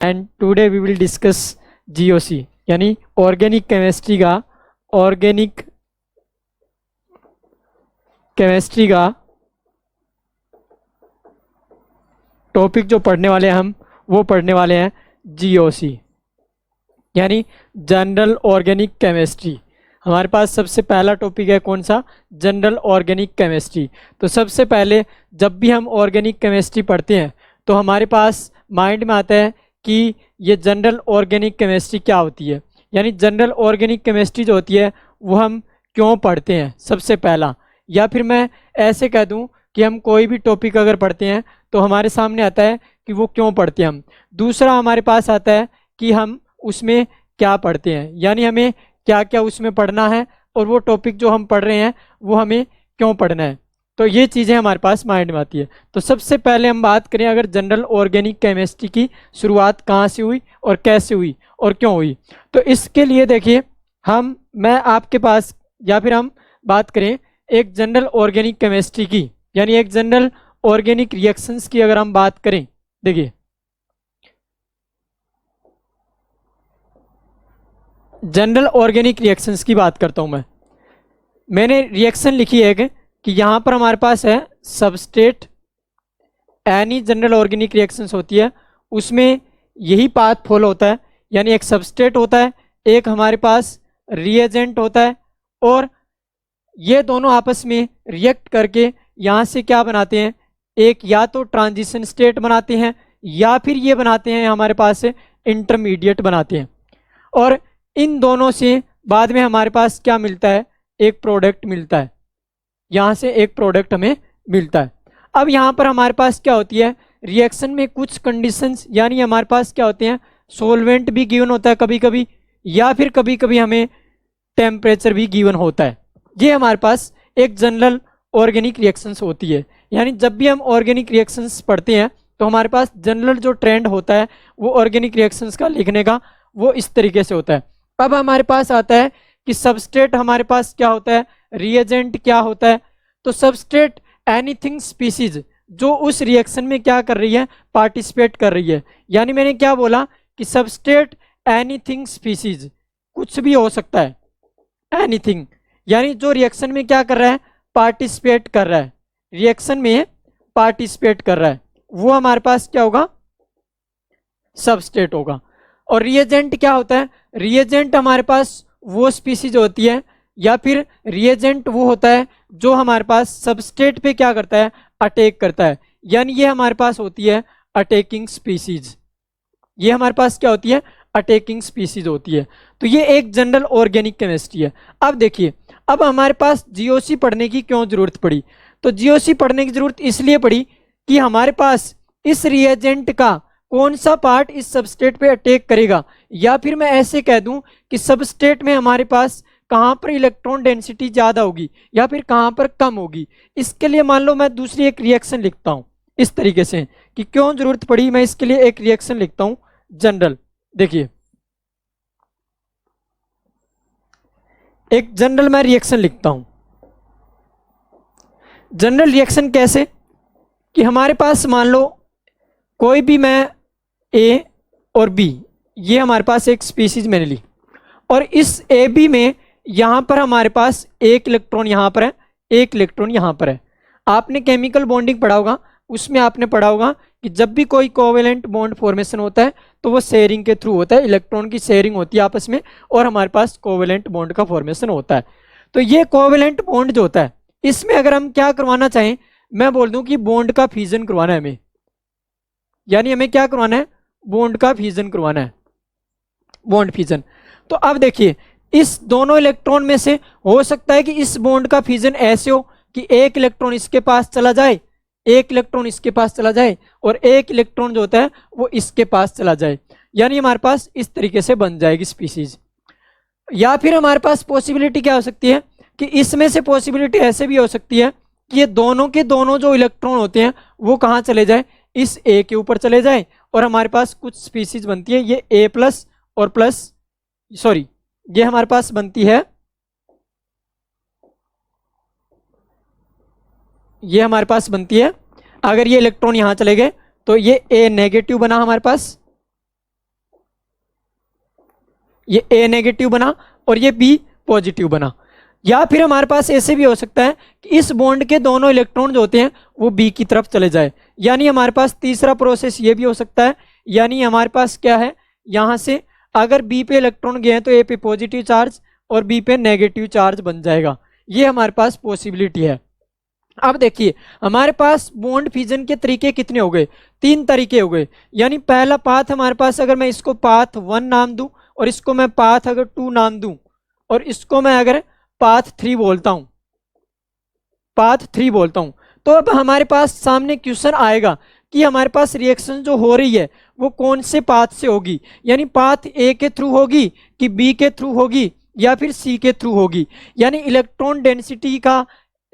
And today we will discuss GOC यानी organic chemistry का topic जो पढ़ने वाले हैं हम वो पढ़ने वाले हैं जीओसी यानी जनरल ऑर्गेनिक केमिस्ट्री। हमारे पास सबसे पहला टॉपिक है कौन सा? General organic chemistry. तो सबसे पहले जब भी हम ऑर्गेनिक केमिस्ट्री पढ़ते हैं तो हमारे पास माइंड में आता है कि ये जनरल ऑर्गेनिक केमिस्ट्री क्या होती है, यानी जनरल ऑर्गेनिक केमिस्ट्री जो होती है वो हम क्यों पढ़ते हैं सबसे पहला। या फिर मैं ऐसे कह दूं कि हम कोई भी टॉपिक अगर पढ़ते हैं तो हमारे सामने आता है कि वो क्यों पढ़ते हैं हम। दूसरा हमारे पास आता है कि हम उसमें क्या पढ़ते हैं, यानी हमें क्या क्या उसमें पढ़ना है और वो टॉपिक जो हम पढ़ रहे हैं वो हमें क्यों पढ़ना है। तो ये चीज़ें हमारे पास माइंड में आती है। तो सबसे पहले हम बात करें अगर जनरल ऑर्गेनिक केमिस्ट्री की शुरुआत कहाँ से हुई और कैसे हुई और क्यों हुई। तो इसके लिए देखिए मैं आपके पास या फिर हम बात करें एक जनरल ऑर्गेनिक केमिस्ट्री की, यानी एक जनरल ऑर्गेनिक रिएक्शंस की अगर हम बात करें। देखिए जनरल ऑर्गेनिक रिएक्शंस की बात करता हूं मैंने रिएक्शन लिखी है कि यहां पर हमारे पास है substrate. Any general organic reactions होती है उसमें यही पाथ फॉलो होता है, यानी एक सबस्ट्रेट होता है, एक हमारे पास रिएजेंट होता है, और ये दोनों आपस में रिएक्ट करके यहाँ से क्या बनाते हैं, एक या तो ट्रांजिशन स्टेट बनाते हैं या फिर ये बनाते हैं हमारे पास इंटरमीडिएट बनाते हैं। और इन दोनों से बाद में हमारे पास क्या मिलता है, एक प्रोडक्ट मिलता है। यहाँ से एक प्रोडक्ट हमें मिलता है। अब यहाँ पर हमारे पास क्या होती है, रिएक्शन में कुछ कंडीशंस, यानी हमारे पास क्या होते हैं, सोलवेंट भी गिवन होता है कभी कभी, या फिर कभी कभी हमें टेम्परेचर भी गिवन होता है। ये हमारे पास एक जनरल ऑर्गेनिक रिएक्शंस होती है। यानी जब भी हम ऑर्गेनिक रिएक्शंस पढ़ते हैं तो हमारे पास जनरल जो ट्रेंड होता है वो ऑर्गेनिक रिएक्शंस का लिखने का वो इस तरीके से होता है। अब हमारे पास आता है कि सबस्ट्रेट हमारे पास क्या होता है, रिएजेंट क्या होता है। तो सबस्ट्रेट एनीथिंग स्पीसीज जो उस रिएक्शन में क्या कर रही है, पार्टिसिपेट कर रही है। यानी मैंने क्या बोला कि सबस्ट्रेट एनीथिंग स्पीसीज, कुछ भी हो सकता है, एनीथिंग, यानी जो रिएक्शन में क्या कर रहा है, पार्टिसिपेट कर रहा है, रिएक्शन में पार्टिसिपेट कर रहा है, वो हमारे पास क्या होगा, सबस्ट्रेट होगा। और रिएजेंट क्या होता है, रिएजेंट हमारे पास वो स्पीसीज होती है या फिर रिएजेंट वो होता है जो हमारे पास सबस्ट्रेट पे क्या करता है, अटैक करता है। यानी ये हमारे पास होती है अटैकिंग स्पीसीज, ये हमारे पास क्या होती है, अटैकिंग स्पीसीज होती है। तो ये एक जनरल ऑर्गेनिक केमिस्ट्री है। अब देखिए अब हमारे पास जीओसी पढ़ने की क्यों जरूरत पड़ी। तो जीओसी पढ़ने की जरूरत इसलिए पड़ी कि हमारे पास इस रिएजेंट का कौन सा पार्ट इस सबस्ट्रेट पे अटैक करेगा, या फिर मैं ऐसे कह दूं कि सबस्ट्रेट में हमारे पास कहां पर इलेक्ट्रॉन डेंसिटी ज्यादा होगी या फिर कहां पर कम होगी। इसके लिए मान लो मैं दूसरी एक रिएक्शन लिखता हूं इस तरीके से कि क्यों जरूरत पड़ी, मैं इसके लिए एक रिएक्शन लिखता हूं जनरल। देखिए एक जनरल मैं रिएक्शन लिखता हूं। जनरल रिएक्शन कैसे कि हमारे पास मान लो कोई भी, मैं ए और बी, ये हमारे पास एक स्पीसीज मैंने ली, और इस ए बी में यहां पर हमारे पास एक इलेक्ट्रॉन यहां पर है, एक इलेक्ट्रॉन यहां पर है। आपने केमिकल बॉन्डिंग पढ़ा होगा, उसमें आपने पढ़ा होगा कि जब भी कोई कोवेलेंट बॉन्ड फॉर्मेशन होता है तो वो शेयरिंग के थ्रू होता है, इलेक्ट्रॉन की शेयरिंग होती है आपस में और हमारे पास कोवेलेंट बॉन्ड का फॉर्मेशन होता है। तो ये कोवेलेंट बॉन्ड जो होता है इसमें अगर हम क्या करवाना चाहें, मैं बोल दूं कि बॉन्ड का फ्यूजन करवाना है हमें, यानी हमें क्या करवाना है, बॉन्ड का फ्यूजन करवाना है, बॉन्ड फ्यूजन। तो अब देखिए इस दोनों इलेक्ट्रॉन में से हो सकता है कि इस बॉन्ड का फ्यूजन ऐसे हो कि एक इलेक्ट्रॉन इसके पास चला जाए, एक इलेक्ट्रॉन इसके पास चला जाए, और एक इलेक्ट्रॉन जो होता है वो इसके पास चला जाए, यानी हमारे पास इस तरीके से बन जाएगी स्पीसीज। या फिर हमारे पास पॉसिबिलिटी क्या हो सकती है कि इसमें से पॉसिबिलिटी ऐसे भी हो सकती है कि ये दोनों के दोनों जो इलेक्ट्रॉन होते हैं वो कहाँ चले जाए, इस ए के ऊपर चले जाए, और हमारे पास कुछ स्पीसीज बनती है, ये ए प्लस और प्लस, सॉरी ये हमारे पास बनती है, ये हमारे पास बनती है, अगर ये इलेक्ट्रॉन यहां चले गए तो ये ए नेगेटिव बना हमारे पास, ये A नेगेटिव बना और ये B पॉजिटिव बना। या फिर हमारे पास ऐसे भी हो सकता है कि इस बॉन्ड के दोनों इलेक्ट्रॉन जो होते हैं वो B की तरफ चले जाए। यानी हमारे पास तीसरा प्रोसेस ये भी हो सकता है। यानी हमारे पास क्या है, यहाँ से अगर B पे इलेक्ट्रॉन गए हैं तो A पे पॉजिटिव चार्ज और B पे नेगेटिव चार्ज बन जाएगा। ये हमारे पास पॉसिबिलिटी है। अब देखिए हमारे पास बॉन्ड फिजन के तरीके कितने हो गए, 3 तरीके हो गए। यानी पहला पाथ हमारे पास, अगर मैं इसको पाथ 1 नाम दूं और इसको मैं पाथ अगर 2 नाम दूं और इसको मैं अगर पाथ 3 बोलता हूं, पाथ 3 बोलता हूं, तो अब हमारे पास सामने क्वेश्चन आएगा कि हमारे पास रिएक्शन जो हो रही है वो कौन से पाथ से होगी। यानी पाथ ए के थ्रू होगी कि बी के थ्रू होगी या फिर सी के थ्रू होगी। यानी इलेक्ट्रॉन डेंसिटी का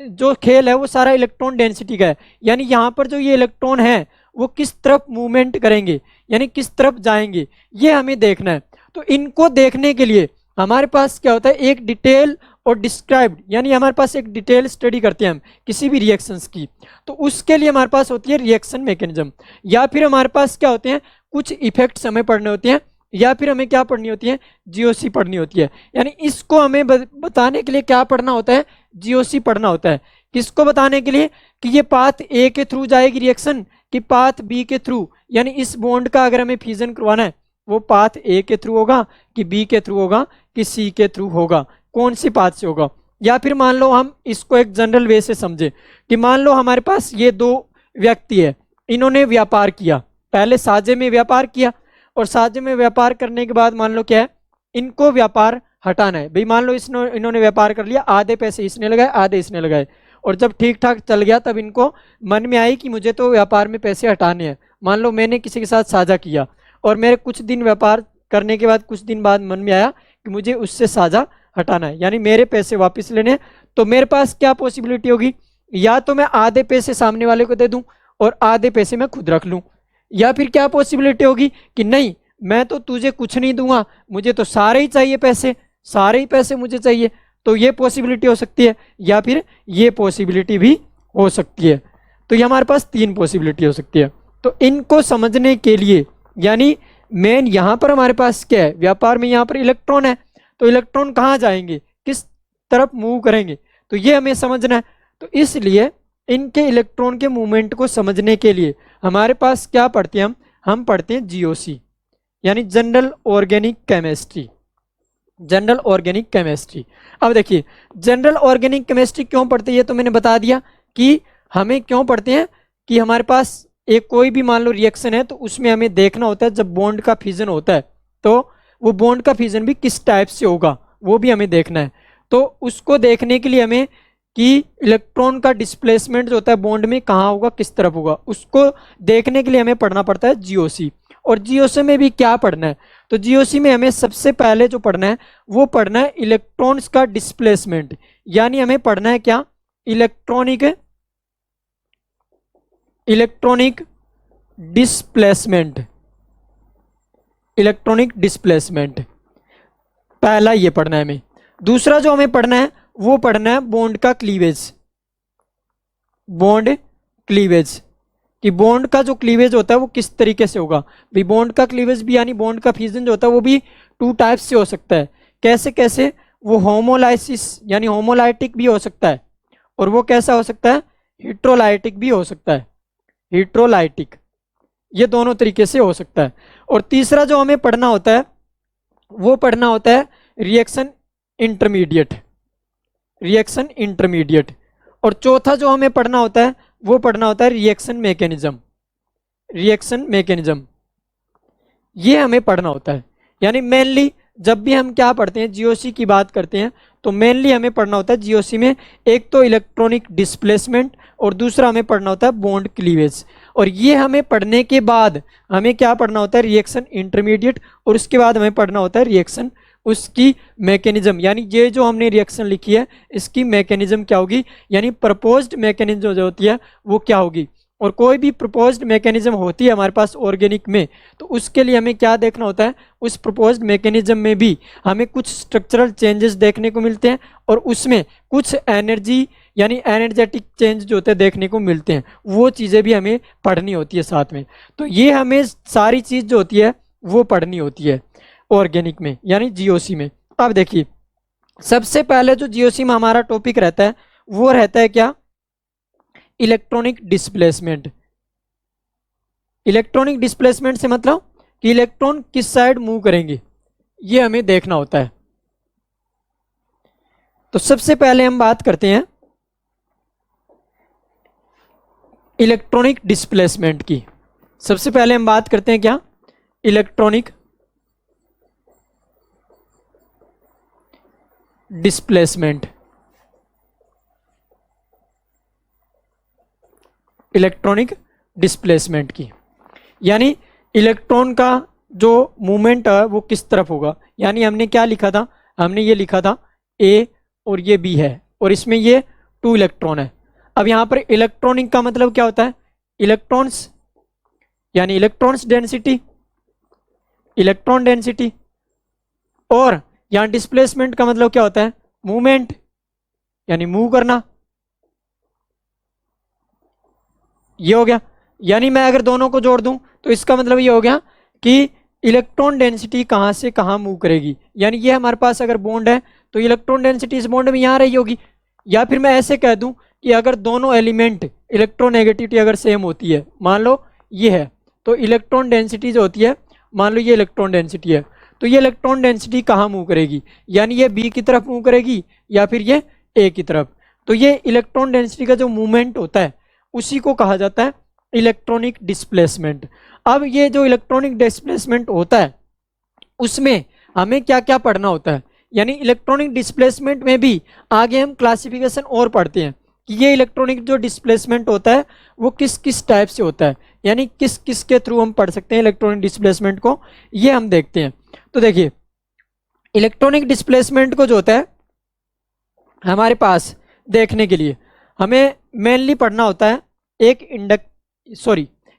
जो खेल है वो सारा इलेक्ट्रॉन डेंसिटी का है। यानी यहाँ पर जो ये इलेक्ट्रॉन है वो किस तरफ मूवमेंट करेंगे, यानी किस तरफ जाएंगे, ये हमें देखना है। तो इनको देखने के लिए हमारे पास क्या होता है, एक डिटेल और डिस्क्राइब्ड, यानी हमारे पास एक डिटेल स्टडी करते हैं हम किसी भी रिएक्शंस की, तो उसके लिए हमारे पास होती है रिएक्शन मैकेनिज्म। या फिर हमारे पास क्या होते हैं, कुछ इफेक्ट्स हमें पढ़ने होते हैं, या फिर हमें क्या पढ़नी होती है, जीओसी पढ़नी होती है। यानी इसको हमें बताने के लिए क्या पढ़ना होता है, जीओसी पढ़ना होता है। किसको बताने के लिए कि ये पाथ ए के थ्रू जाएगी रिएक्शन कि पाथ बी के थ्रू। यानी इस बॉन्ड का अगर हमें फ्यूजन करवाना है वो पाथ ए के थ्रू होगा कि बी के थ्रू होगा कि सी के थ्रू होगा, कौन सी पाथ से होगा। या फिर मान लो हम इसको एक जनरल वे से समझे कि मान लो हमारे पास ये 2 व्यक्ति है, इन्होंने व्यापार किया, पहले साझे में व्यापार किया और साझे में व्यापार करने के बाद मान लो क्या है, इनको व्यापार हटाना है। भाई मान लो इन्होंने व्यापार कर लिया, आधे पैसे इसने लगाए आधे इसने लगाए, और जब ठीक ठाक चल गया तब इनको मन में आई कि मुझे तो व्यापार में पैसे हटाने हैं। मान लो मैंने किसी के साथ साझा किया और मेरे कुछ दिन व्यापार करने के बाद कुछ दिन बाद मन में आया कि मुझे उससे साझा हटाना है, यानी मेरे पैसे वापस लेने हैं। तो मेरे पास क्या पॉसिबिलिटी होगी, या तो मैं आधे पैसे सामने वाले को दे दूं और आधे पैसे मैं खुद रख लूं, या फिर क्या पॉसिबिलिटी होगी कि नहीं मैं तो तुझे कुछ नहीं दूंगा, मुझे तो सारे ही चाहिए पैसे, सारे ही पैसे मुझे चाहिए। तो ये पॉसिबिलिटी हो सकती है, या फिर ये पॉसिबिलिटी भी हो सकती है। तो ये हमारे पास 3 पॉसिबिलिटी हो सकती है। तो इनको समझने के लिए, यानी मेन यहाँ पर हमारे पास क्या है, व्यापार में यहाँ पर इलेक्ट्रॉन है, तो इलेक्ट्रॉन कहाँ जाएंगे, किस तरफ मूव करेंगे, तो ये हमें समझना है। तो इसलिए इनके इलेक्ट्रॉन के मूवमेंट को समझने के लिए हमारे पास क्या पढ़ते हैं हम पढ़ते हैं जीओसी, यानी general organic chemistry. General organic chemistry. अब देखिए जनरल ऑर्गेनिक केमिस्ट्री क्यों पढ़ते हैं, ये तो मैंने बता दिया कि हमें क्यों पढ़ते हैं कि हमारे पास एक कोई भी मान लो रिएक्शन है तो उसमें हमें देखना होता है जब बॉन्ड का फ्यूजन होता है तो वो बॉन्ड का फ्यूजन भी किस टाइप से होगा वो भी हमें देखना है। तो उसको देखने के लिए हमें कि इलेक्ट्रॉन का डिस्प्लेसमेंट जो होता है बॉन्ड में कहाँ होगा, किस तरफ होगा, उसको देखने के लिए हमें पढ़ना पड़ता है जीओसी। और जीओसी में भी क्या पढ़ना है, तो जीओसी में हमें सबसे पहले जो पढ़ना है वो पढ़ना है इलेक्ट्रॉन्स का डिस्प्लेसमेंट, यानी हमें पढ़ना है क्या, इलेक्ट्रॉनिक डिस्प्लेसमेंट। इलेक्ट्रॉनिक डिस्प्लेसमेंट पहला ये पढ़ना है हमें। दूसरा जो हमें पढ़ना है वो पढ़ना है बॉन्ड का क्लीवेज। बॉन्ड क्लीवेज कि बॉन्ड का जो क्लीवेज होता है वो किस तरीके से होगा। भी बॉन्ड का क्लीवेज भी यानी बॉन्ड का फ्यूजन जो होता है वो भी 2 टाइप्स से हो सकता है। कैसे कैसे, वो होमोलाइसिस यानी होमोलाइटिक भी हो सकता है, और वो कैसा हो सकता है, हिट्रोलाइटिक भी हो सकता है। हिट्रोलाइटिक, ये दोनों तरीके से हो सकता है। और तीसरा जो हमें पढ़ना होता है वो पढ़ना होता है रिएक्शन इंटरमीडिएट। Reaction intermediate. और चौथा जो हमें पढ़ना होता है वो पढ़ना होता है रिएक्शन मैकेनिज्म। रिएक्शन मैकेनिज्म ये हमें पढ़ना होता है। यानी मेनली जब भी हम क्या पढ़ते हैं, जीओसी की बात करते हैं, तो मेनली हमें पढ़ना होता है जीओसी में एक तो इलेक्ट्रॉनिक डिस्प्लेसमेंट और दूसरा हमें पढ़ना होता है बॉन्ड क्लीवेज। और ये हमें पढ़ने के बाद हमें क्या पढ़ना होता है, रिएक्शन इंटरमीडिएट, और उसके बाद हमें पढ़ना होता है रिएक्शन उसकी मैकेनिज्म, यानी ये जो हमने रिएक्शन लिखी है इसकी मैकेनिज्म क्या होगी, यानी प्रपोज्ड मैकेनिज्म जो होती है वो क्या होगी। और कोई भी प्रपोज्ड मैकेनिज्म होती है हमारे पास ऑर्गेनिक में, तो उसके लिए हमें क्या देखना होता है, उस प्रपोज्ड मैकेनिज्म में भी हमें कुछ स्ट्रक्चरल चेंजेस देखने को मिलते हैं और उसमें कुछ एनर्जी यानी एनर्जेटिक चेंज जो होते हैं देखने को मिलते हैं, वो चीज़ें भी हमें पढ़नी होती है साथ में। तो ये हमें सारी चीज़ जो होती है वो पढ़नी होती है। ऑर्गेनिक में यानी जीओसी में। अब देखिए सबसे पहले जो जीओसी में हमारा टॉपिक रहता है वो रहता है क्या, इलेक्ट्रॉनिक डिस्प्लेसमेंट। इलेक्ट्रॉनिक डिस्प्लेसमेंट से मतलब कि इलेक्ट्रॉन किस साइड मूव करेंगे ये हमें देखना होता है। तो सबसे पहले हम बात करते हैं इलेक्ट्रॉनिक डिस्प्लेसमेंट की। सबसे पहले हम बात करते हैं क्या, इलेक्ट्रॉनिक डिस्प्लेसमेंट। इलेक्ट्रॉनिक डिस्प्लेसमेंट की यानी इलेक्ट्रॉन का जो मूवमेंट है वो किस तरफ होगा। यानी हमने क्या लिखा था, हमने ये लिखा था ए और ये बी है और इसमें ये 2 इलेक्ट्रॉन है। अब यहाँ पर इलेक्ट्रॉनिक का मतलब क्या होता है, इलेक्ट्रॉन्स यानी इलेक्ट्रॉन्स डेंसिटी, इलेक्ट्रॉन डेंसिटी। और यहाँ डिस्प्लेसमेंट का मतलब क्या होता है, मूवमेंट यानी मूव करना। ये हो गया। यानी मैं अगर दोनों को जोड़ दूं तो इसका मतलब ये हो गया कि इलेक्ट्रॉन डेंसिटी कहां से कहां मूव करेगी। यानी ये हमारे पास अगर बॉन्ड है तो इलेक्ट्रॉन डेंसिटी इस बॉन्ड में यहां रही होगी। या फिर मैं ऐसे कह दूं कि अगर दोनों एलिमेंट इलेक्ट्रोनेगेटिविटी अगर सेम होती है, मान लो ये है, तो इलेक्ट्रॉन डेंसिटी जो होती है, मान लो ये इलेक्ट्रॉन डेंसिटी है, तो ये इलेक्ट्रॉन डेंसिटी कहाँ मूव करेगी, यानी ये बी की तरफ मूव करेगी या फिर ये ए की तरफ। तो ये इलेक्ट्रॉन डेंसिटी का जो मूवमेंट होता है उसी को कहा जाता है इलेक्ट्रॉनिक डिस्प्लेसमेंट। अब ये जो इलेक्ट्रॉनिक डिस्प्लेसमेंट होता है उसमें हमें क्या क्या पढ़ना होता है, यानी इलेक्ट्रॉनिक डिस्प्लेसमेंट में भी आगे हम क्लासिफिकेशन और पढ़ते हैं कि ये इलेक्ट्रॉनिक जो डिस्प्लेसमेंट होता है वो किस किस टाइप से होता है, यानी किस किस के थ्रू हम पढ़ सकते हैं इलेक्ट्रॉनिक डिस्प्लेसमेंट को, ये हम देखते हैं। तो देखिए इलेक्ट्रॉनिक डिस्प्लेसमेंट को जो होता है हमारे पास देखने के लिए हमें मेनली पढ़ना होता है एक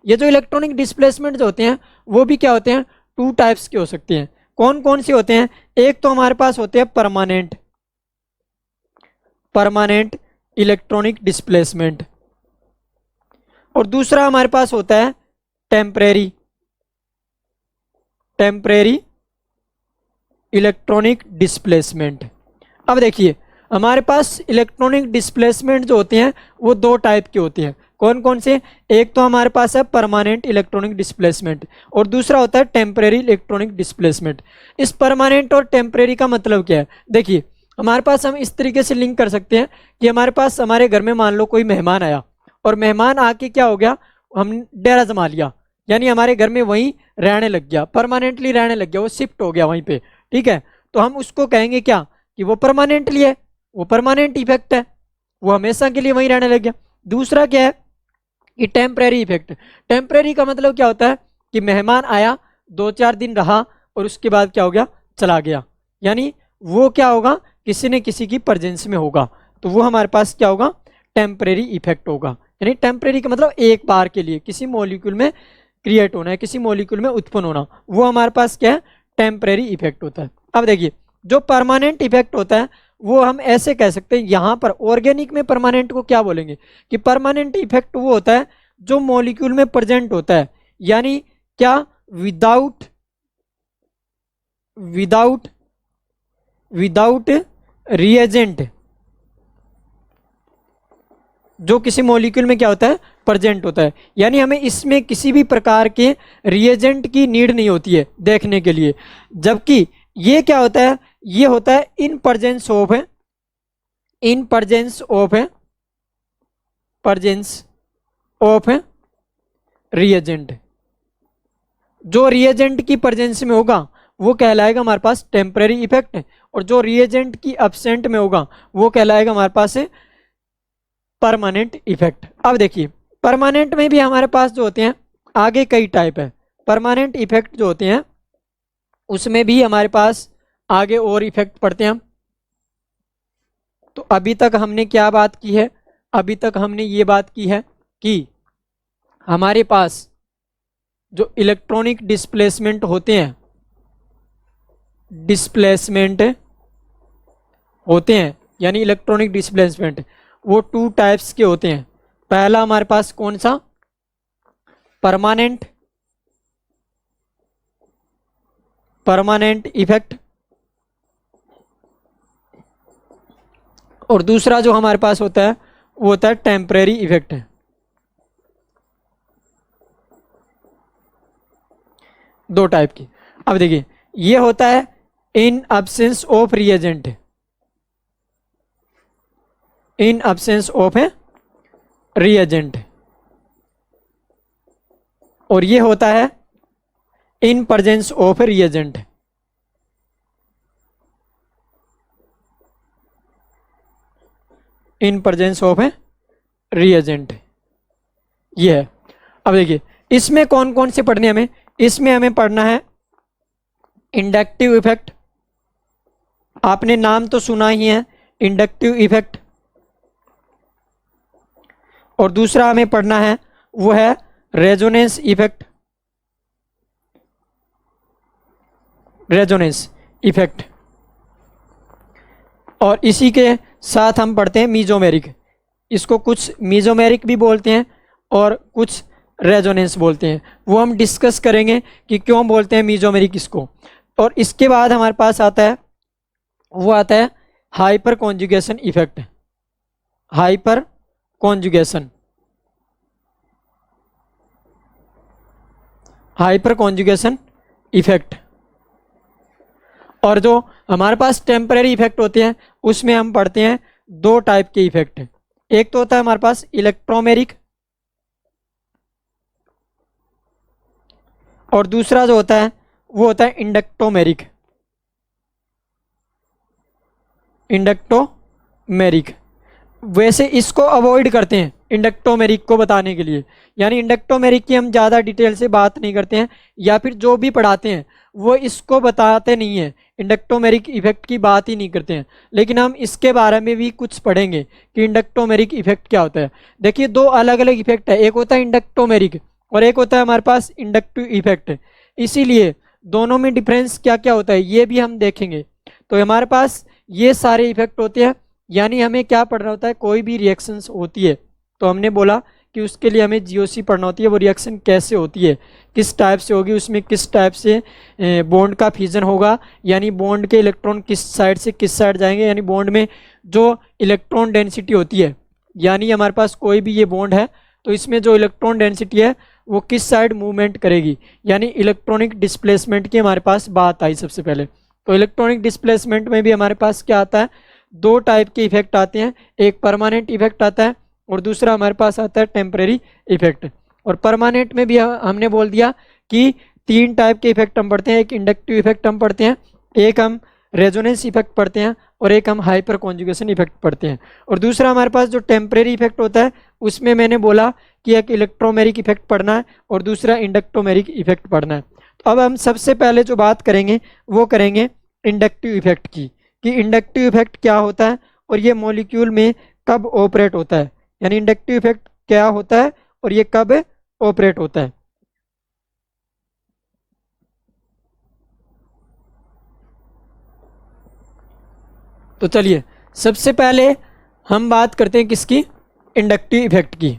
ये जो इलेक्ट्रॉनिक डिस्प्लेसमेंट जो होते हैं वो भी क्या होते हैं, 2 टाइप्स के हो सकते हैं। कौन कौन से होते हैं, एक तो हमारे पास होते हैं परमानेंट इलेक्ट्रॉनिक डिस्प्लेसमेंट और दूसरा हमारे पास होता है टेम्परेरी इलेक्ट्रॉनिक डिस्प्लेसमेंट। अब देखिए हमारे पास इलेक्ट्रॉनिक डिस्प्लेसमेंट जो होते हैं वो 2 टाइप के होते हैं। कौन कौन से, एक तो हमारे पास है परमानेंट इलेक्ट्रॉनिक डिस्प्लेसमेंट और दूसरा होता है टेम्परेरी इलेक्ट्रॉनिक डिस्प्लेसमेंट। इस परमानेंट और टेम्परेरी का मतलब क्या है, देखिए हमारे पास हम इस तरीके से लिंक कर सकते हैं कि हमारे पास हमारे घर में मान लो कोई मेहमान आया और मेहमान आके क्या हो गया, हम डेरा जमा लिया, यानी हमारे घर में वहीं रहने लग गया, परमानेंटली रहने लग गया, वो शिफ्ट हो गया वहीं पे, ठीक है। तो हम उसको कहेंगे क्या कि वो परमानेंटली है, वो परमानेंट इफेक्ट है, वो हमेशा के लिए वहीं रहने लग गया। दूसरा क्या है कि टेम्परेरी इफेक्ट। टेम्परेरी का मतलब क्या होता है कि मेहमान आया 2-4 दिन रहा और उसके बाद क्या हो गया, चला गया, यानी वो क्या होगा, किसी न किसी की प्रेजेंस में होगा, तो वो हमारे पास क्या होगा, टेम्परेरी इफेक्ट होगा। यानी टेम्परेरी का मतलब एक बार के लिए किसी मॉलिक्यूल में क्रिएट होना है, किसी मॉलिक्यूल में उत्पन्न होना, वो हमारे पास क्या है, टेम्परेरी इफेक्ट होता है। अब देखिए जो परमानेंट इफेक्ट होता है वो हम ऐसे कह सकते हैं, यहां पर ऑर्गेनिक में परमानेंट को क्या बोलेंगे कि परमानेंट इफेक्ट वो होता है जो मॉलिक्यूल में प्रेजेंट होता है, यानी क्या, विदाउट रिएजेंट, जो किसी मॉलिक्यूल में क्या होता है, प्रेजेंट होता है, यानी हमें इसमें किसी भी प्रकार के रिएजेंट की नीड नहीं होती है देखने के लिए। जबकि ये क्या होता है, ये होता है इन प्रेजेंस ऑफ रिएजेंट। जो रिएजेंट की प्रेजेंस में होगा वो कहलाएगा हमारे पास टेम्परेरी इफेक्ट, और जो रिएजेंट की एब्सेंट में होगा वो कहलाएगा हमारे पास परमानेंट इफेक्ट। अब देखिए परमानेंट में भी हमारे पास जो होते हैं आगे कई टाइप है। परमानेंट इफेक्ट जो होते हैं उसमें भी हमारे पास आगे और इफेक्ट पढ़ते हैं हम। तो अभी तक हमने क्या बात की है, अभी तक हमने ये बात की है कि हमारे पास जो इलेक्ट्रॉनिक डिस्प्लेसमेंट होते हैं, यानी इलेक्ट्रॉनिक डिस्प्लेसमेंट वो 2 टाइप्स के होते हैं। पहला हमारे पास कौन सा, परमानेंट इफेक्ट, और दूसरा जो हमारे पास होता है वो होता है टेम्परेरी इफेक्ट। दो टाइप की। अब देखिए ये होता है इन absence of reagent, in absence of reagent, और ये होता है in presence of reagent. In presence of reagent ये है। अब देखिए इसमें कौन कौन से पढ़ने हमें, इसमें हमें पढ़ना है इंडक्टिव इफेक्ट, आपने नाम तो सुना ही है इंडक्टिव इफेक्ट, और दूसरा हमें पढ़ना है वो है रेजोनेंस इफेक्ट, रेजोनेंस इफेक्ट, और इसी के साथ हम पढ़ते हैं मीजोमेरिक। इसको कुछ मीजोमेरिक भी बोलते हैं और कुछ रेजोनेंस बोलते हैं, वो हम डिस्कस करेंगे कि क्यों बोलते हैं मीजोमेरिक इसको। और इसके बाद हमारे पास आता है वो आता है hyper conjugation effect, hyper conjugation, hyper conjugation effect. और जो हमारे पास टेम्परेरी इफेक्ट होते हैं उसमें हम पढ़ते हैं दो टाइप के इफेक्ट, एक तो होता है हमारे पास इलेक्ट्रोमेरिक, और दूसरा जो होता है वो होता है इंडक्टोमेरिक, इंडक्टोमेरिक। वैसे इसको अवॉइड करते हैं इंडक्टोमेरिक को बताने के लिए, यानी इंडक्टोमेरिक की हम ज़्यादा डिटेल से बात नहीं करते हैं, या फिर जो भी पढ़ाते हैं वो इसको बताते नहीं हैं, इंडक्टोमेरिक इफेक्ट की बात ही नहीं करते हैं। लेकिन हम इसके बारे में भी कुछ पढ़ेंगे कि इंडक्टोमेरिक इफेक्ट क्या होता है। देखिए दो अलग अलग इफेक्ट है, एक होता है इंडक्टोमेरिक और एक होता है हमारे पास इंडक्टिव इफेक्ट, इसीलिए दोनों में डिफरेंस क्या क्या होता है ये भी हम देखेंगे। तो हमारे पास ये सारे इफेक्ट होते हैं, यानी हमें क्या पढ़ना होता है, कोई भी रिएक्शंस होती है तो हमने बोला कि उसके लिए हमें जीओसी पढ़ना होती है, वो रिएक्शन कैसे होती है, किस टाइप से होगी, उसमें किस टाइप से बॉन्ड का फ्यूजन होगा, यानी बॉन्ड के इलेक्ट्रॉन किस साइड से किस साइड जाएंगे, यानी बॉन्ड में जो इलेक्ट्रॉन डेंसिटी होती है, यानी हमारे पास कोई भी ये बॉन्ड है तो इसमें जो इलेक्ट्रॉन डेंसिटी है वो किस साइड मूवमेंट करेगी, यानी इलेक्ट्रॉनिक डिस्प्लेसमेंट की हमारे पास बात आई सबसे पहले। तो इलेक्ट्रॉनिक डिस्प्लेसमेंट में भी हमारे पास क्या आता है, दो टाइप के इफेक्ट आते हैं, एक परमानेंट इफेक्ट आता है और दूसरा हमारे पास आता है टेम्परेरी इफेक्ट। और परमानेंट में भी हमने बोल दिया कि तीन टाइप के इफेक्ट हम पढ़ते हैं, एक इंडक्टिव इफेक्ट हम पढ़ते हैं, एक हम रेजोनेंस इफेक्ट पढ़ते हैं और एक हम हाइपर कॉन्जुगेशन इफेक्ट पढ़ते हैं। और दूसरा हमारे पास जो टेम्परेरी इफेक्ट होता है उसमें मैंने बोला कि एक इलेक्ट्रोमेरिक इफेक्ट पढ़ना है और दूसरा इंडक्टोमेरिक इफेक्ट पढ़ना है। तो अब हम सबसे पहले जो बात करेंगे वो करेंगे इंडक्टिव इफेक्ट की, कि इंडक्टिव इफेक्ट क्या होता है और ये मॉलिक्यूल में कब ऑपरेट होता है, यानी इंडक्टिव इफेक्ट क्या होता है और ये कब ऑपरेट होता है। तो चलिए सबसे पहले हम बात करते हैं किसकी, इंडक्टिव इफेक्ट की।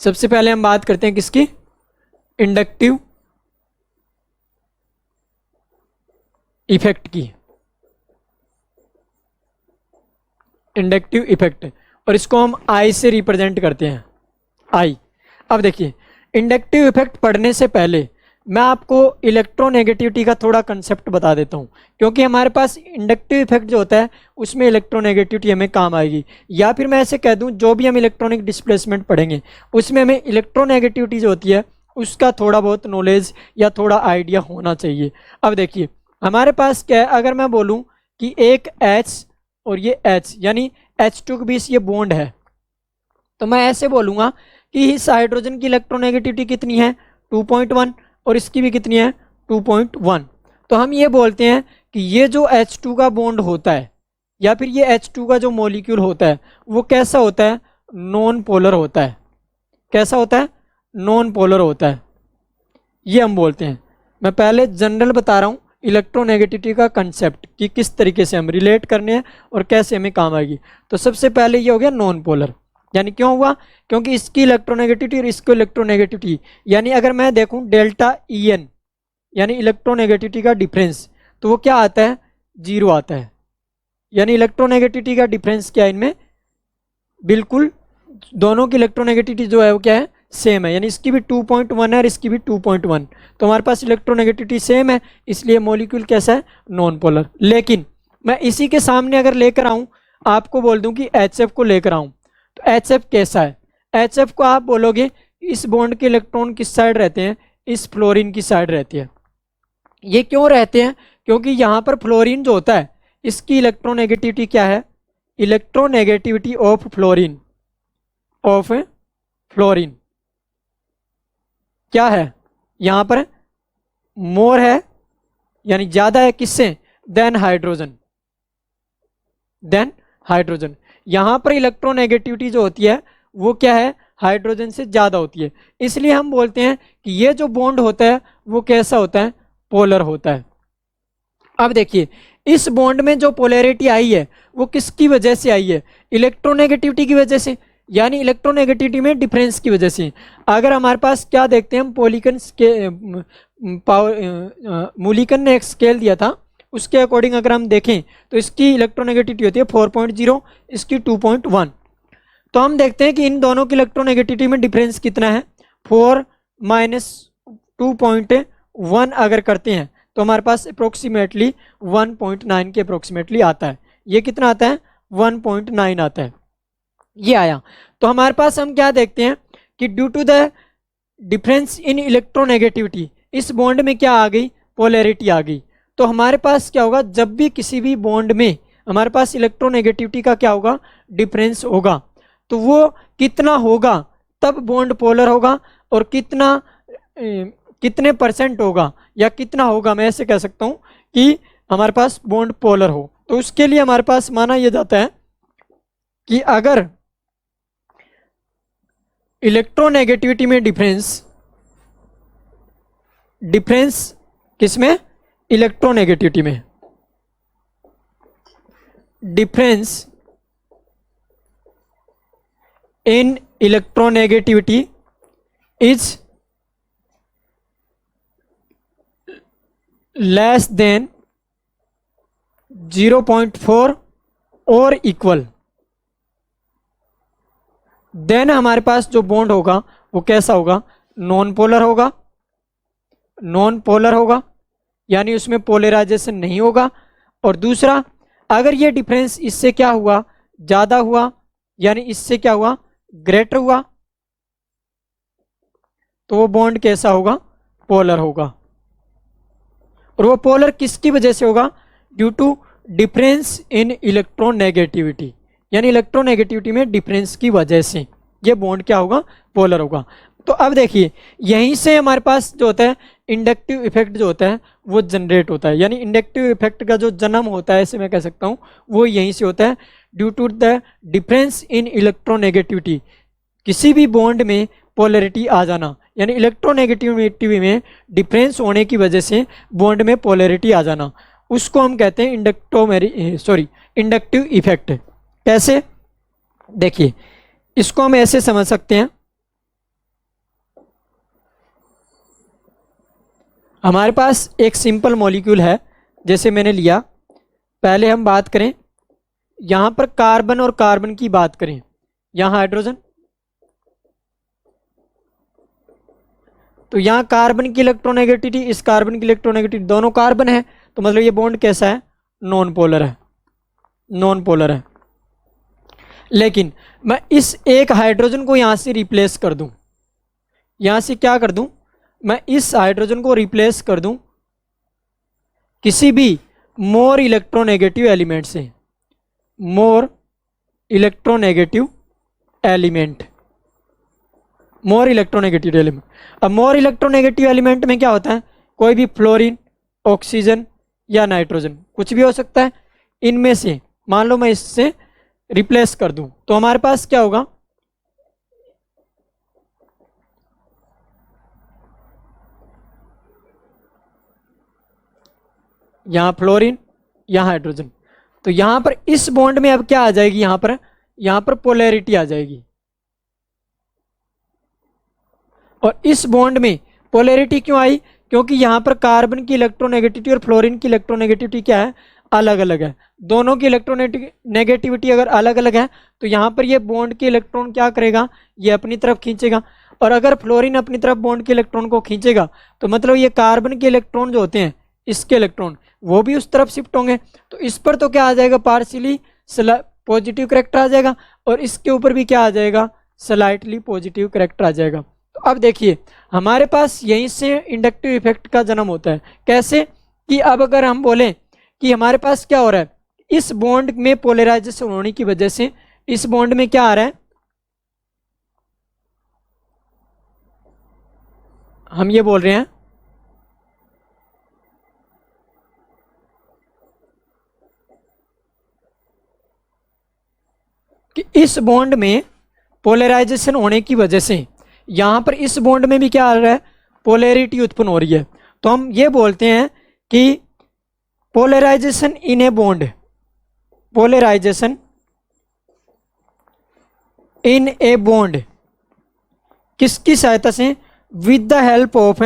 सबसे पहले हम बात करते हैं किसकी, इंडक्टिव इफेक्ट की, इंडक्टिव इफेक्ट, और इसको हम आई से रिप्रेजेंट करते हैं, आई। अब देखिए इंडक्टिव इफेक्ट पढ़ने से पहले मैं आपको इलेक्ट्रोनेगेटिविटी का थोड़ा कंसेप्ट बता देता हूँ, क्योंकि हमारे पास इंडक्टिव इफेक्ट जो होता है उसमें इलेक्ट्रोनेगेटिविटी हमें काम आएगी, या फिर मैं ऐसे कह दूँ जो भी हम इलेक्ट्रॉनिक डिस्प्लेसमेंट पढ़ेंगे उसमें हमें इलेक्ट्रोनेगेटिविटी जो होती है उसका थोड़ा बहुत नॉलेज या थोड़ा आइडिया होना चाहिए। अब देखिए हमारे पास क्या है, अगर मैं बोलूँ कि एक H और ये H यानी H2 के बीच ये बॉन्ड है, तो मैं ऐसे बोलूँगा कि इस हाइड्रोजन की इलेक्ट्रोनेगेटिविटी कितनी है 2.1 और इसकी भी कितनी है 2.1। तो हम ये बोलते हैं कि ये जो H2 का बॉन्ड होता है या फिर ये H2 का जो मॉलिक्यूल होता है वो कैसा होता है, नॉन पोलर होता है। कैसा होता है, नॉन पोलर होता है, ये हम बोलते हैं। मैं पहले जनरल बता रहा हूँ इलेक्ट्रोनेगेटिविटी का कंसेप्ट कि किस तरीके से हम रिलेट करने हैं और कैसे हमें काम आएगी। तो सबसे पहले ये हो गया नॉन पोलर। यानी क्यों हुआ, क्योंकि इसकी इलेक्ट्रोनेगेटिविटी और इसकी इलेक्ट्रोनेगेटिविटी, यानी अगर मैं देखूं डेल्टा ई एन यानी इलेक्ट्रोनेगेटिविटी का डिफरेंस, तो वो क्या आता है, 0 आता है। यानी इलेक्ट्रोनेगेटिविटी का डिफरेंस क्या है इनमें, बिल्कुल दोनों की इलेक्ट्रोनेगेटिविटी जो है वो क्या है, सेम है। यानी इसकी भी 2.1 है और इसकी भी 2.1, तो हमारे पास इलेक्ट्रोनेगेटिविटी सेम है, इसलिए मॉलिक्यूल कैसा है, नॉन पोलर। लेकिन मैं इसी के सामने अगर लेकर आऊं, आपको बोल दूं कि HF को लेकर आऊं, तो HF कैसा है, HF को आप बोलोगे इस बॉन्ड के इलेक्ट्रॉन किस साइड रहते हैं, इस फ्लोरीन की साइड रहती है। ये क्यों रहते हैं, क्योंकि यहाँ पर फ्लोरीन जो होता है इसकी इलेक्ट्रोनेगेटिविटी क्या है, इलेक्ट्रोनेगेटिविटी ऑफ फ्लोरीन क्या है, यहाँ पर मोर है, यानी ज्यादा है किससे, देन हाइड्रोजन। यहाँ पर इलेक्ट्रोनेगेटिविटी जो होती है वो क्या है, हाइड्रोजन से ज्यादा होती है। इसलिए हम बोलते हैं कि ये जो बॉन्ड होता है वो कैसा होता है, पोलर होता है। अब देखिए इस बॉन्ड में जो पोलैरिटी आई है वो किसकी वजह से आई है, इलेक्ट्रोनेगेटिविटी की वजह से, यानी इलेक्ट्रोनेगेटिविटी में डिफरेंस की वजह से। अगर हमारे पास क्या देखते हैं हम, मूलिकन ने एक स्केल दिया था, उसके अकॉर्डिंग अगर हम देखें तो इसकी इलेक्ट्रोनेगेटिविटी होती है 4.0, इसकी 2.1। तो हम देखते हैं कि इन दोनों की इलेक्ट्रोनेगेटिविटी में डिफरेंस कितना है, 4 - 2.1 अगर करते हैं तो हमारे पास अप्रोक्सीमेटली 1.9 के अप्रोक्सीमेटली आता है। ये कितना आता है, 1.9 आता है, ये आया। तो हमारे पास हम क्या देखते हैं कि due to the difference in electronegativity, इस बॉन्ड में क्या आ गई, पोलैरिटी आ गई। तो हमारे पास क्या होगा, जब भी किसी भी बॉन्ड में हमारे पास इलेक्ट्रोनेगेटिविटी का क्या होगा, डिफरेंस होगा, तो वो कितना होगा तब बॉन्ड पोलर होगा, और कितने परसेंट होगा या कितना होगा, मैं ऐसे कह सकता हूं कि हमारे पास बॉन्ड पोलर हो। तो उसके लिए हमारे पास माना यह जाता है कि अगर इलेक्ट्रोनेगेटिविटी में डिफरेंस किसमें, इलेक्ट्रोनेगेटिविटी में difference in electronegativity is less than 0.4 और इक्वल, देन हमारे पास जो बॉन्ड होगा वो कैसा होगा, नॉन पोलर होगा, यानी उसमें पोलराइजेशन नहीं होगा। और दूसरा, अगर ये डिफरेंस इससे क्या हुआ, ज्यादा हुआ, यानी इससे क्या हुआ, ग्रेटर हुआ, तो वो बॉन्ड कैसा होगा, पोलर होगा। और वो पोलर किसकी वजह से होगा, due to difference in electronegativity, यानी इलेक्ट्रोनेगेटिविटी में डिफरेंस की वजह से ये बॉन्ड क्या होगा, पोलर होगा। तो अब देखिए यहीं से हमारे पास जो होता है इंडक्टिव इफेक्ट जो होता है वो जनरेट होता है, यानी इंडक्टिव इफेक्ट का जो जन्म होता है, ऐसे मैं कह सकता हूँ, वो यहीं से होता है, due to the difference in electronegativity, किसी भी बॉन्ड में पोलैरिटी आ जाना, यानी इलेक्ट्रोनेगेटिविटी में डिफरेंस होने की वजह से बॉन्ड में पोलैरिटी आ जाना, उसको हम कहते हैं इंडक्टिव इफेक्ट। कैसे, देखिए इसको हम ऐसे समझ सकते हैं, हमारे पास एक सिंपल मॉलिक्यूल है, जैसे मैंने लिया, पहले हम बात करें यहां पर कार्बन और कार्बन की बात करें, यहां हाइड्रोजन, तो यहां कार्बन की इलेक्ट्रोनेगेटिविटी, इस कार्बन की इलेक्ट्रोनेगेटिविटी, दोनों कार्बन है, तो मतलब ये बॉन्ड कैसा है, नॉन पोलर है। लेकिन मैं इस एक हाइड्रोजन को यहां से रिप्लेस कर दूं, यहां से क्या कर दूं, मैं इस हाइड्रोजन को रिप्लेस कर दूं किसी भी मोर इलेक्ट्रोनेगेटिव एलिमेंट से, मोर इलेक्ट्रोनेगेटिव एलिमेंट। अब मोर इलेक्ट्रोनेगेटिव एलिमेंट में क्या होता है, कोई भी फ्लोरीन, ऑक्सीजन या नाइट्रोजन, कुछ भी हो सकता है, इनमें से मान लो मैं इससे रिप्लेस कर दूं, तो हमारे पास क्या होगा, यहां फ्लोरीन, यहां हाइड्रोजन, तो यहां पर इस बॉन्ड में अब क्या आ जाएगी, यहां पर पोलैरिटी आ जाएगी, और इस बॉन्ड में पोलैरिटी क्यों आई, क्योंकि यहाँ पर कार्बन की इलेक्ट्रोनेगेटिविटी और फ्लोरीन की इलेक्ट्रोनेगेटिविटी क्या है, अलग अलग है। दोनों की इलेक्ट्रोनेगेटिविटी अगर अलग अलग है तो यहाँ पर ये बॉन्ड के इलेक्ट्रॉन क्या करेगा, ये अपनी तरफ खींचेगा। और अगर फ्लोरीन अपनी तरफ बॉन्ड के इलेक्ट्रॉन को खींचेगा तो मतलब ये कार्बन के इलेक्ट्रॉन जो होते हैं, इसके इलेक्ट्रॉन वो भी उस तरफ शिफ्ट होंगे। तो इस पर तो क्या आ जाएगा, पार्शियली पॉजिटिव करेक्टर आ जाएगा, और इसके ऊपर भी क्या आ जाएगा, स्लाइटली पॉजिटिव करेक्टर आ जाएगा। तो अब देखिए हमारे पास यहीं से इंडक्टिव इफेक्ट का जन्म होता है। कैसे कि अब अगर हम बोलें कि हमारे पास क्या हो रहा है, इस बॉन्ड में पोलराइजेशन होने की वजह से इस बॉन्ड में क्या आ रहा है, हम ये बोल रहे हैं कि इस बॉन्ड में पोलराइजेशन होने की वजह से यहां पर इस बॉन्ड में भी क्या आ रहा है, पोलैरिटी उत्पन्न हो रही है। तो हम ये बोलते हैं कि polarisation in a bond, polarisation in a bond किसकी सहायता से, with the help of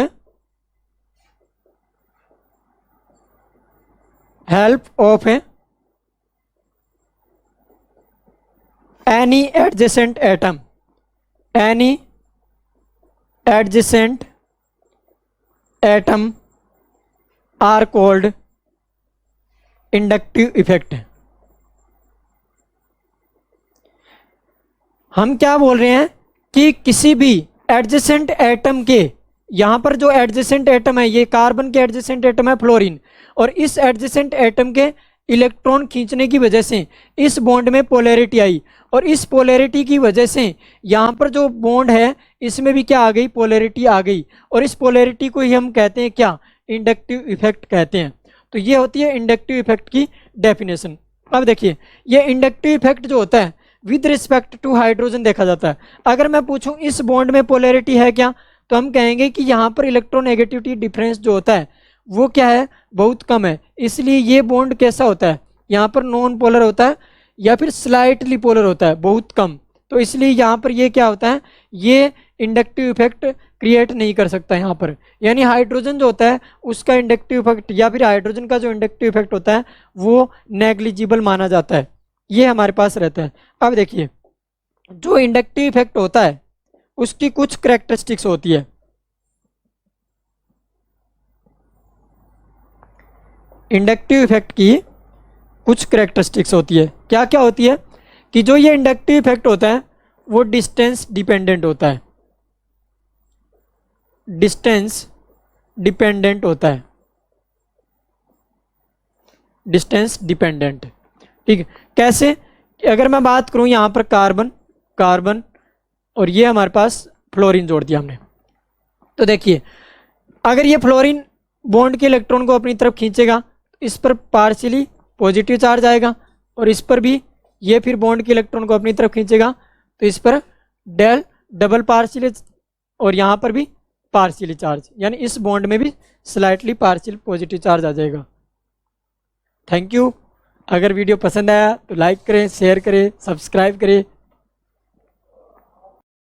any adjacent atom, any adjacent atom are called inductive effect। हम क्या बोल रहे हैं कि किसी भी एडजेसेंट एटम के, यहां पर जो एडजेसेंट एटम है ये कार्बन के एडजेसेंट एटम है फ्लोरीन, और इस एडजेसेंट एटम के इलेक्ट्रॉन खींचने की वजह से इस बॉन्ड में पोलैरिटी आई, और इस पोलैरिटी की वजह से यहाँ पर जो बॉन्ड है इसमें भी क्या आ गई, पोलैरिटी आ गई, और इस पोलैरिटी को ही हम कहते हैं क्या, इंडक्टिव इफेक्ट कहते हैं। तो ये होती है इंडक्टिव इफेक्ट की डेफिनेशन। अब देखिए ये इंडक्टिव इफेक्ट जो होता है विद रिस्पेक्ट टू हाइड्रोजन देखा जाता है। अगर मैं पूछूं इस बॉन्ड में पोलैरिटी है क्या, तो हम कहेंगे कि यहाँ पर इलेक्ट्रोनेगेटिविटी डिफरेंस जो होता है वो क्या है, बहुत कम है। इसलिए ये बॉन्ड कैसा होता है, यहाँ पर नॉन पोलर होता है या फिर स्लाइटली पोलर होता है, बहुत कम। तो इसलिए यहाँ पर ये क्या होता है, ये इंडक्टिव इफेक्ट क्रिएट नहीं कर सकता यहाँ पर। यानी हाइड्रोजन जो होता है उसका इंडक्टिव इफेक्ट या फिर हाइड्रोजन का जो इंडक्टिव इफेक्ट होता है वो नेग्लिजिबल माना जाता है, ये हमारे पास रहता है। अब देखिए जो इंडक्टिव इफेक्ट होता है उसकी कुछ कैरेक्टरिस्टिक्स होती है। इंडक्टिव इफेक्ट की कुछ कैरेक्टरिस्टिक्स होती है। क्या क्या होती है कि जो ये इंडक्टिव इफेक्ट होता है वो डिस्टेंस डिपेंडेंट होता है, डिस्टेंस डिपेंडेंट होता है, डिस्टेंस डिपेंडेंट। ठीक है, कैसे, अगर मैं बात करूं यहाँ पर कार्बन, कार्बन और ये हमारे पास फ्लोरीन जोड़ दिया हमने, तो देखिए अगर ये फ्लोरीन बॉन्ड के इलेक्ट्रॉन को अपनी तरफ खींचेगा तो इस पर पार्शियली पॉजिटिव चार्ज आएगा, और इस पर भी ये फिर बॉन्ड के इलेक्ट्रॉन को अपनी तरफ खींचेगा तो इस पर डबल पार्शियली, और यहाँ पर भी पार्शियली चार्ज, यानी इस बॉन्ड में भी स्लाइटली पार्शियल पॉजिटिव चार्ज आ जाएगा। Thank you. अगर वीडियो पसंद आया तो लाइक करें, शेयर करें, सब्सक्राइब करें।